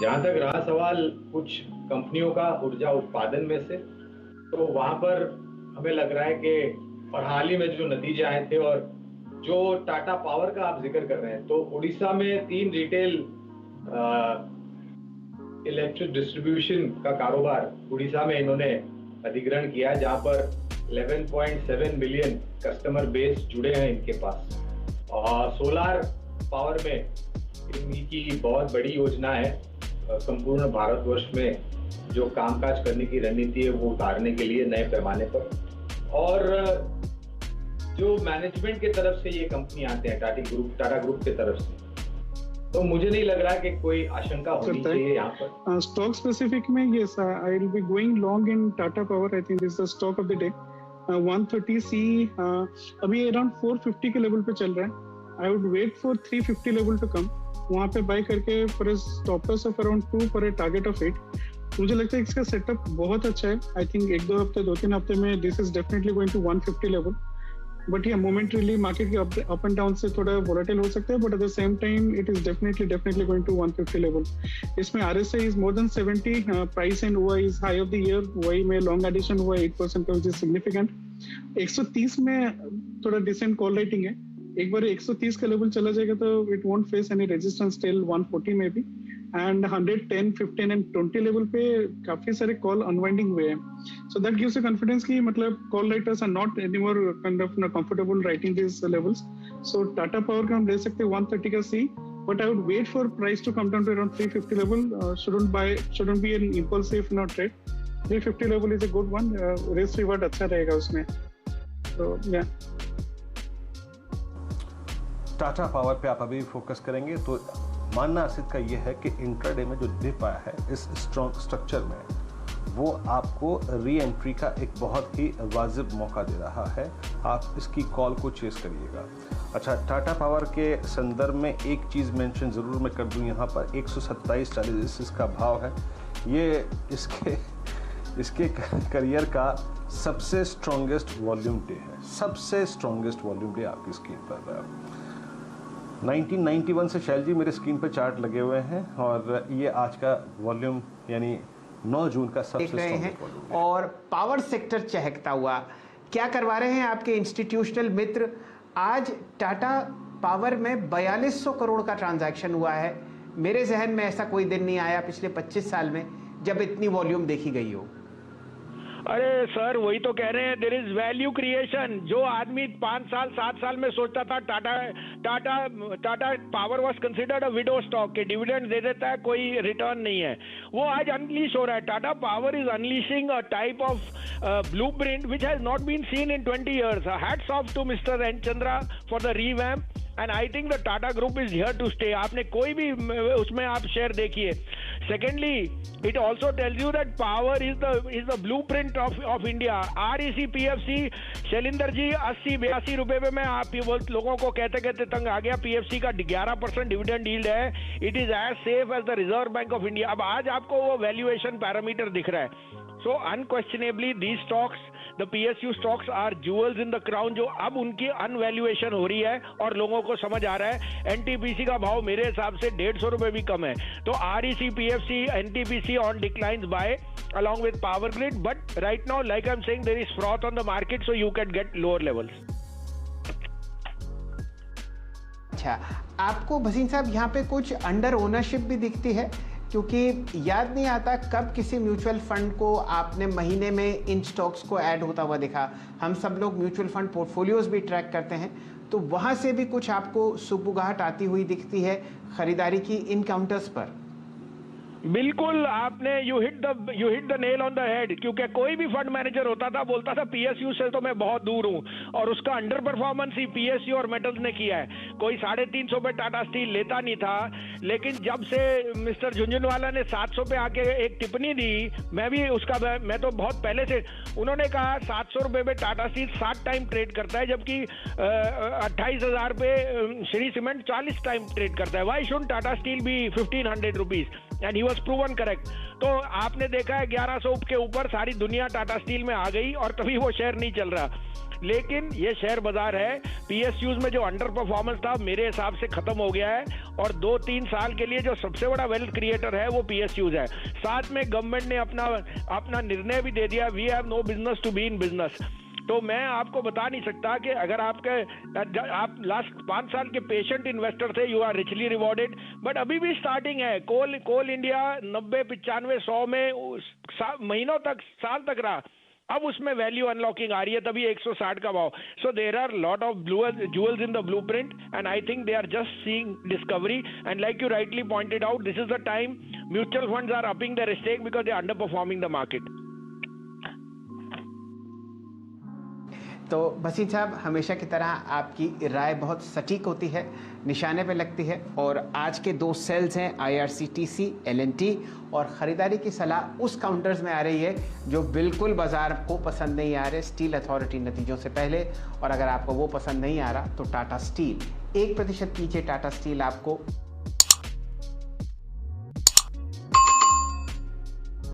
जहां तक रहा सवाल कुछ कंपनियों का ऊर्जा उत्पादन में से, तो वहां पर हमें लग रहा है कि और हाल ही में जो नतीजे आए थे और जो टाटा पावर का आप जिक्र कर रहे हैं, तो उड़ीसा में 3 रिटेल इलेक्ट्रिक डिस्ट्रीब्यूशन का कारोबार उड़ीसा में इन्होंने अधिग्रहण किया, जहां पर 11.7 मिलियन कस्टमर बेस जुड़े हैं इनके पास। और सोलार पावर में इनकी बहुत बड़ी योजना है संपूर्ण भारतवर्ष में जो कामकाज करने की रणनीति है वो उतारने के लिए नए पैमाने पर। और जो मैनेजमेंट की तरफ से ये कंपनी आते हैं टाटा ग्रुप की तरफ से, तो मुझे नहीं लग रहा कि कोई आशंका होनी चाहिए यहाँ पर। स्टॉक स्पेसिफिक में yes, I will be going long in Tata Power. I think this is the stock of the day. 130 सी अभी अराउंड 450 के लेवल पे चल रहा है। I would wait for 350 level to come, वहां पे बाय करके for a stop loss of around 2 for a target of 8। मुझे लगता है इसका सेटअप बहुत अच्छा है। आई थिंक 1-2 हफ्ते 2-3 हफ्ते में this is definitely going to 150 level. But ये मोमेंटरीली मार्केट के अप एंड डाउन से थोड़ा वोलेटाइल हो सकता है, but at the same time it is definitely going to 150 level. इसमें RSI is more than 70, price and OI is high of the year. OI में long addition हुआ 8% which is significant. 130 में थोड़ा डिसेंट कॉल राइटिंग है। एक बार 130 का level चला जाएगा तो it won't face any resistance till 140 में भी। एंड 110, 15 एंड 20 लेवल पे काफी सारे कॉल अनवाइंडिंग हुए हैं। So that gives a confidence कि मतलब call writers are not anymore kind of comfortable writing this levels. So Tata power का हम ले सकते हैं 130 का सी, but I would wait for price to come down to around 350 level. Shouldn't be an impulsive not trade. 350 level is a good one, risk reward अच्छा रहेगा उसमें। तो या टाटा पावर पे आप अभी फोकस करेंगे तो मानना अर्षित का ये है कि इंट्राडे में जो डिप आया है इस स्ट्रॉन्ग स्ट्रक्चर में, वो आपको री एंट्री का एक बहुत ही वाजिब मौका दे रहा है। आप इसकी कॉल को चेस करिएगा। अच्छा, टाटा पावर के संदर्भ में एक चीज़ मेंशन ज़रूर मैं कर दूं यहाँ पर, 127.40 इसका भाव है। ये इसके करियर का सबसे स्ट्रॉन्गेस्ट वॉल्यूम डे है। सबसे स्ट्रॉन्गेस्ट वॉल्यूम डे आपकी स्क्रीन पर है। 1991 से शैल जी मेरे स्क्रीन पर चार्ट लगे हुए हैं और ये आज का वॉल्यूम यानी 9 जून का सबसे स्ट्रॉन्गेस्ट वॉल्यूम। और पावर सेक्टर चहकता हुआ क्या करवा रहे हैं आपके इंस्टीट्यूशनल मित्र। आज टाटा पावर में 4200 करोड़ का ट्रांजैक्शन हुआ है। मेरे जहन में ऐसा कोई दिन नहीं आया पिछले 25 साल में जब इतनी वॉल्यूम देखी गई हो। अरे सर, वही तो कह रहे हैं, देयर इज वैल्यू क्रिएशन। जो आदमी 5 साल 7 साल में सोचता था Tata power was considered a window stock के डिविडेंड दे देता है, कोई रिटर्न नहीं है, वो आज अनलीश हो रहा है। Tata Power is unleashing a type of blueprint which has not been seen in 20 years. Hats off to mister N Chandra for the revamp and I think the Tata group is here to stay. आपने कोई भी उसमें आप share देखिए। Secondly, it also tells you that power is the blueprint of India. REC PFC Shailinder जी 80-82 रुपए पे मैं आप ये लोगों को कहते तंग आ गया। PFC का 11% डिविडेंड यील्ड है। It is as safe as the reserve bank of India. अब आज आपको वो वैल्यूएशन पैरामीटर दिख रहा है। So unquestionably these stocks, the PSU stocks are jewels in the crown, जो अब उनकी अनवैल्यूएशन हो रही है और लोगों को समझ आ रहा है। NTPC का भाव मेरे हिसाब से 150 रुपए भी कम है। तो REC PFC NTPC on declines buy along with Power Grid, but right now like I'm saying there is froth on the market, so you can get lower levels. अच्छा, आपको भसीन साहब यहाँ पे कुछ अंडर ओनरशिप भी दिखती है, क्योंकि याद नहीं आता कब किसी म्यूचुअल फंड को आपने महीने में इन स्टॉक्स को ऐड होता हुआ देखा। हम सब लोग म्यूचुअल फंड पोर्टफोलियोज भी ट्रैक करते हैं, तो वहाँ से भी कुछ आपको सुगबुगाहट आती हुई दिखती है खरीदारी की इन काउंटर्स पर। बिल्कुल, आपने you hit the nail on the head. क्योंकि कोई भी फंड मैनेजर होता था बोलता था PSU से तो मैं बहुत दूर हूं, और उसका अंडर परफॉर्मेंस ही PSU और मेटल्स ने किया है। कोई 350 पे टाटा स्टील लेता नहीं था, लेकिन जब से मिस्टर झुंझुनवाला ने 700 पे आके एक टिप्पणी दी, मैं तो बहुत पहले से, उन्होंने कहा 700 रुपए पे टाटा स्टील 7 टाइम ट्रेड करता है, जबकि 28,000 पे श्री सीमेंट 40 टाइम ट्रेड करता है। Why should Tata Steel be 1500 rupees? And he was proven correct. तो आपने देखा है 1100 के ऊपर सारी दुनिया टाटा स्टील में आ गई और तभी वो शेयर नहीं चल रहा। लेकिन ये शेयर बाजार है, पीएसयूज में जो अंडर परफॉर्मेंस था मेरे हिसाब से खत्म हो गया है, और 2-3 साल के लिए जो सबसे बड़ा वेल्थ क्रिएटर है वो पीएसयूज है। साथ में गवर्नमेंट ने अपना निर्णय भी दे दिया, we have no business to be in business. तो मैं आपको बता नहीं सकता कि अगर आप लास्ट 5 साल के पेशेंट इन्वेस्टर थे, you are richly rewarded, but अभी भी स्टार्टिंग है। कोल इंडिया 90, 95, 100 में महीनों तक, साल तक रहा, अब उसमें वैल्यू अनलॉकिंग आ रही है, तभी 160 का भाव। So there are lot of jewels in the blueprint, and I think they are just seeing discovery, and like you rightly pointed out, this is the time mutual funds are upping their stake because they are underperforming the market. तो भसीन साहब, हमेशा की तरह आपकी राय बहुत सटीक होती है, निशाने पे लगती है, और आज के 2 सेल्स हैं IRCTC, L&T, और ख़रीदारी की सलाह उस काउंटर्स में आ रही है जो बिल्कुल बाजार को पसंद नहीं आ रहे, स्टील अथॉरिटी नतीजों से पहले। और अगर आपको वो पसंद नहीं आ रहा तो टाटा स्टील 1% नीचे टाटा स्टील आपको